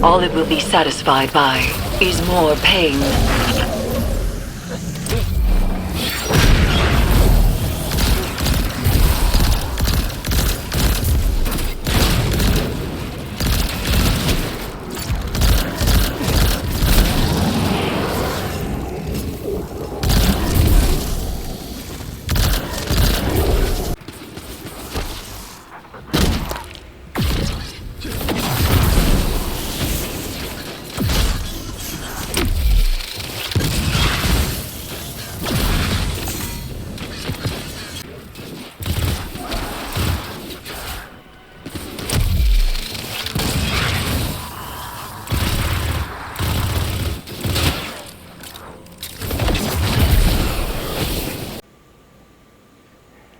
All it will be satisfied by is more pain.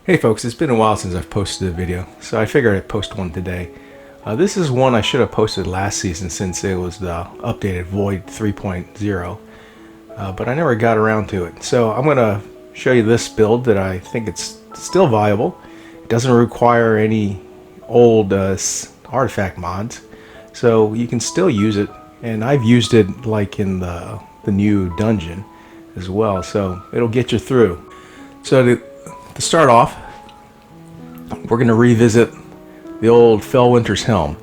Hey folks, it's been a while since I've posted a video, so I figured I'd post one today. This is one I should have posted last season since it was the updated Void 3.0, but I never got around to it. So I'm going to show you this build that I think it's still viable. It doesn't require any old artifact mods, so you can still use it, and I've used it like in the new dungeon as well, so it'll get you through. So to start off, we're going to revisit the old Felwinter's Helm.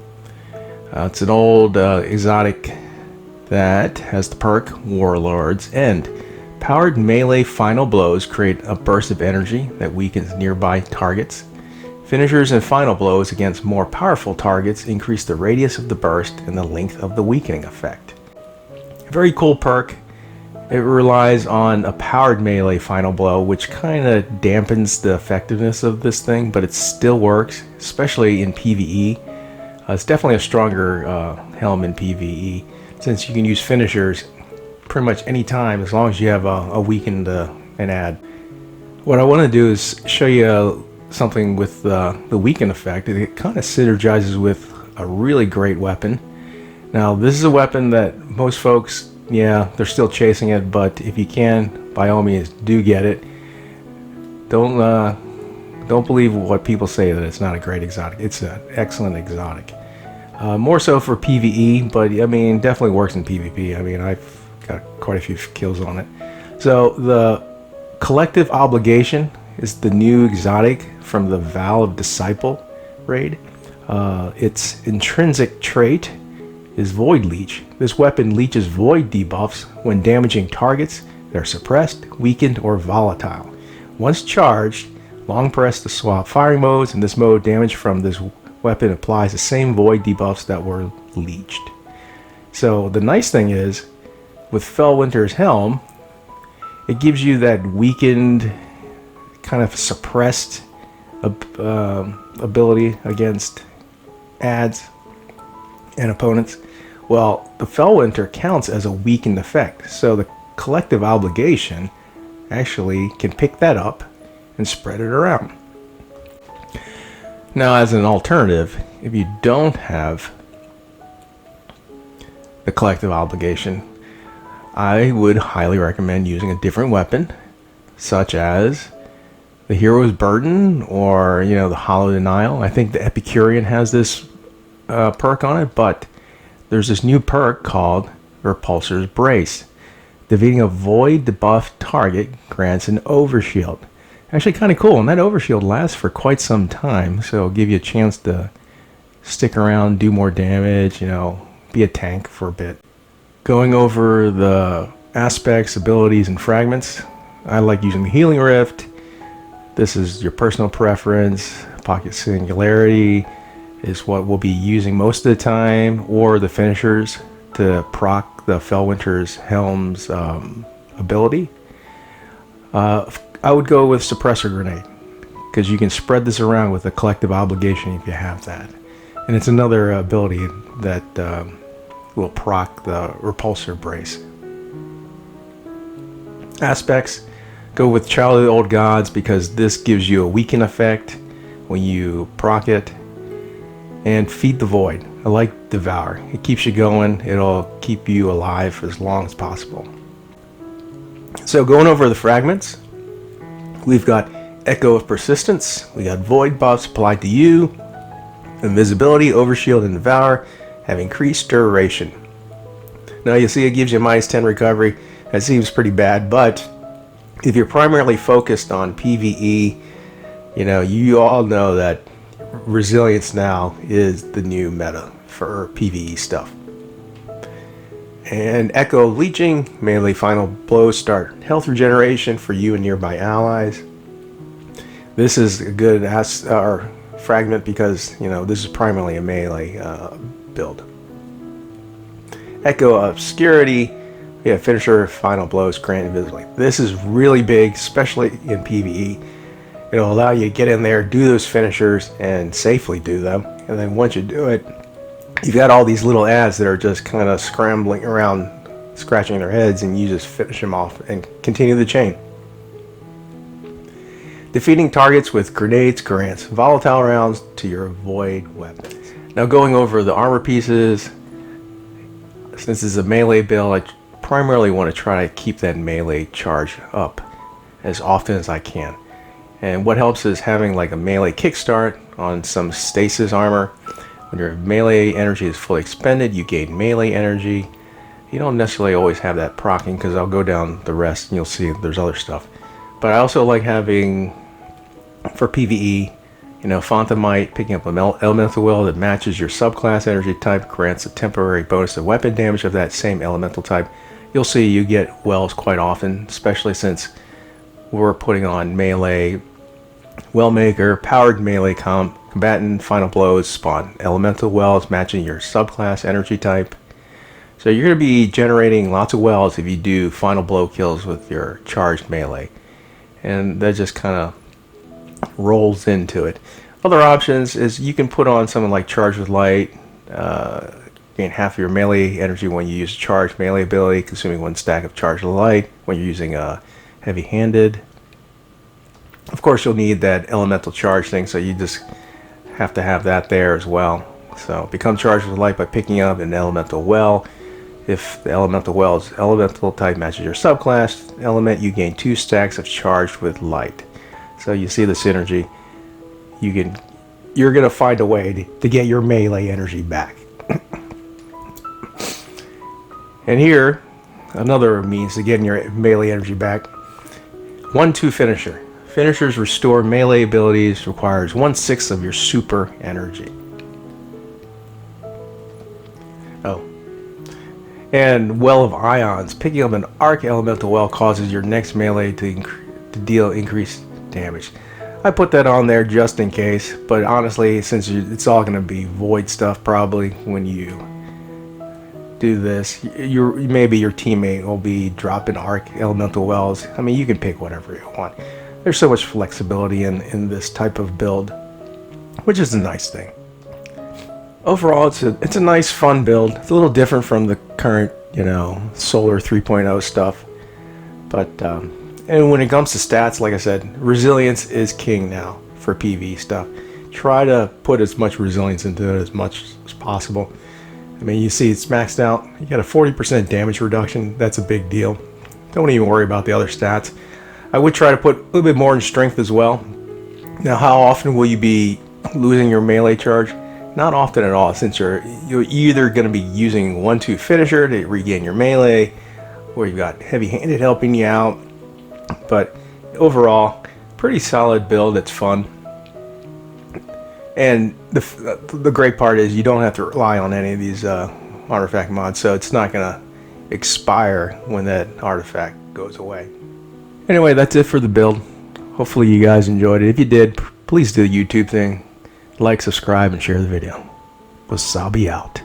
It's an old exotic that has the perk Warlord's End. Powered melee final blows create a burst of energy that weakens nearby targets. Finishers and final blows against more powerful targets increase the radius of the burst and the length of the weakening effect. Very cool perk. It relies on a powered melee final blow, which kind of dampens the effectiveness of this thing, but it still works, especially in PvE. It's definitely a stronger helm in PvE, since you can use finishers pretty much any time as long as you have a weakened an add. What I want to do is show you something with the weaken effect. It kind of synergizes with a really great weapon. Now, this is a weapon that most folks, yeah, they're still chasing it, but if you can, by all means, do get it. Don't believe what people say that it's not a great exotic. It's an excellent exotic. More so for PvE, but I mean, definitely works in PvP. I mean, I've got quite a few kills on it. So the Collective Obligation is the new exotic from the Vow of Disciple raid. Its intrinsic trait is Void Leech. This weapon leeches void debuffs when damaging targets that are suppressed, weakened, or volatile. Once charged, long press to swap firing modes. In this mode, damage from this weapon applies the same void debuffs that were leeched. So the nice thing is, with Felwinter's Helm, it gives you that weakened, kind of suppressed ability against adds and opponents. Well, the Felwinter counts as a weakened effect, so the Collective Obligation actually can pick that up and spread it around. Now, as an alternative, if you don't have the Collective Obligation, I would highly recommend using a different weapon, such as the Hero's Burden or, the Hollow Denial. I think the Epicurean has this perk on it, but there's this new perk called Repulsor Brace. Defeating a void debuff target grants an overshield. Actually kind of cool, and that overshield lasts for quite some time, so it'll give you a chance to stick around, do more damage, be a tank for a bit. Going over the aspects, abilities, and fragments, I like using the Healing Rift. This is your personal preference. Pocket Singularity is what we'll be using most of the time, or the finishers to proc the Felwinter's Helm's ability. I would go with Suppressor Grenade, because you can spread this around with a Collective Obligation if you have that. And it's another ability that will proc the Repulsor Brace. Aspects, go with Child of the Old Gods, because this gives you a weaken effect when you proc it. And Feed the Void. I like Devour. It keeps you going. It'll keep you alive for as long as possible. So going over the fragments, we've got Echo of Persistence. We got Void buffs applied to you, Invisibility, Overshield, and Devour. have increased duration. Now you see it gives you minus 10 recovery. That seems pretty bad, but if you're primarily focused on PvE, you all know that resilience now is the new meta for PvE stuff. And Echo Leeching, melee final blows start health regeneration for you and nearby allies. This is a good fragment because this is primarily a melee build. Echo Obscurity, finisher final blows grant invisibly. This is really big, especially in PvE. It'll allow you to get in there, do those finishers, and safely do them. And then once you do it, you've got all these little ads that are just kind of scrambling around, scratching their heads, and you just finish them off and continue the chain. Defeating targets with grenades grants volatile rounds to your void weapons. Now going over the armor pieces, since it's a melee build, I primarily want to try to keep that melee charge up as often as I can. And what helps is having like a melee kickstart on some stasis armor. When your melee energy is fully expended, you gain melee energy. You don't necessarily always have that proccing, because I'll go down the rest and you'll see there's other stuff. But I also like having, for PvE, Phantomite, picking up an elemental well that matches your subclass energy type, grants a temporary bonus to weapon damage of that same elemental type. You'll see you get wells quite often, especially since we're putting on melee Wellmaker, powered melee combatant final blows spawn elemental wells matching your subclass energy type. So you're going to be generating lots of wells if you do final blow kills with your charged melee, and that just kind of rolls into it. Other options is you can put on something like charge with light, gain half of your melee energy when you use a charged melee ability, consuming 1 stack of charge with light when you're using a heavy-handed. Of course, you'll need that elemental charge thing, so you just have to have that there as well. So become charged with light by picking up an elemental well. If the elemental well's elemental type matches your subclass element, you gain 2 stacks of charged with light. So you see the synergy. You're gonna find a way to get your melee energy back. And here, another means to getting your melee energy back. 1-2 finisher. Finishers restore melee abilities, requires 1/6 of your super energy. Oh. And Well of Ions. Picking up an arc elemental well causes your next melee to deal increased damage. I put that on there just in case, but honestly, since it's all going to be void stuff probably when you do this, maybe your teammate will be dropping arc elemental wells. I mean, you can pick whatever you want. There's so much flexibility in this type of build, which is a nice thing. Overall, it's a nice, fun build. It's a little different from the current, Solar 3.0 stuff. But and when it comes to stats, like I said, resilience is king now for PvE stuff. Try to put as much resilience into it as much as possible. I mean, you see it's maxed out. You got a 40% damage reduction. That's a big deal. Don't even worry about the other stats. I would try to put a little bit more in strength as well. Now, how often will you be losing your melee charge? Not often at all, since you're either going to be using 1-2 finisher to regain your melee, or you've got heavy-handed helping you out. But overall, pretty solid build. It's fun. And the great part is you don't have to rely on any of these artifact mods, so it's not going to expire when that artifact goes away. Anyway, that's it for the build. Hopefully you guys enjoyed it. If you did, please do the YouTube thing. Like, subscribe, and share the video. Wasabi out.